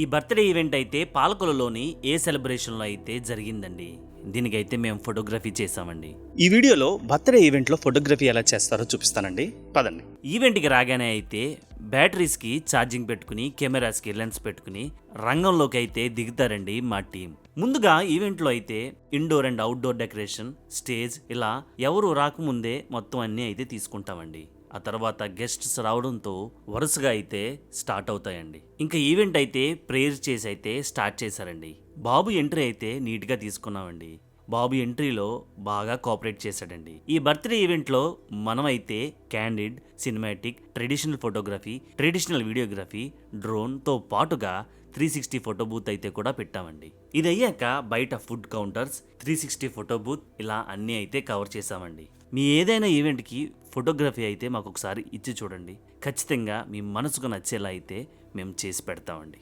ఈ birthday event అయితే పాలకొలలోని ఏ సెలబ్రేషన్లో అయితే జరిగిందండి. దీనికైతే మేము ఫోటోగ్రఫీ చేసామండి. ఈ వీడియోలో బర్త్డే ఈవెంట్లో ఫోటోగ్రఫీ ఎలా చేస్తారో చూపిస్తానండి, పదండి. ఈవెంట్కి రాగానే అయితే బ్యాటరీస్కి ఛార్జింగ్ పెట్టుకుని కెమెరాస్కి లెన్స్ పెట్టుకుని రంగంలోకి అయితే దిగుతారండి మా టీం. ముందుగా ఈవెంట్లో అయితే indoor and outdoor decoration, stage ఇలా ఎవరు రాకముందే మొత్తం అన్నీ అయితే తీసుకుంటామండి. ఆ తర్వాత గెస్ట్స్ రావడంతో వరుసగా అయితే స్టార్ట్ అవుతాయండి. ఇంకా ఈవెంట్ అయితే ప్రేయర్ చేసి అయితే స్టార్ట్ చేశారండి. బాబు ఎంట్రీ అయితే నీట్గా తీసుకున్నామండి. బాబు ఎంట్రీలో బాగా కోఆపరేట్ చేశాడండి. ఈ బర్త్డే ఈవెంట్లో మనమైతే candid, cinematic, traditional photography, traditional videography, డ్రోన్తో పాటుగా 360 ఫోటో బూత్ అయితే కూడా పెట్టామండి. ఇది అయ్యాక బయట ఫుడ్ కౌంటర్స్, 360 ఫోటో బూత్ ఇలా అన్నీ అయితే కవర్ చేసామండి. మీ ఏదైనా ఈవెంట్కి ఫోటోగ్రఫీ అయితే మాకు ఒకసారి ఇచ్చి చూడండి. ఖచ్చితంగా మీ మనసుకు నచ్చేలా అయితే మేము చేసి పెడతామండి.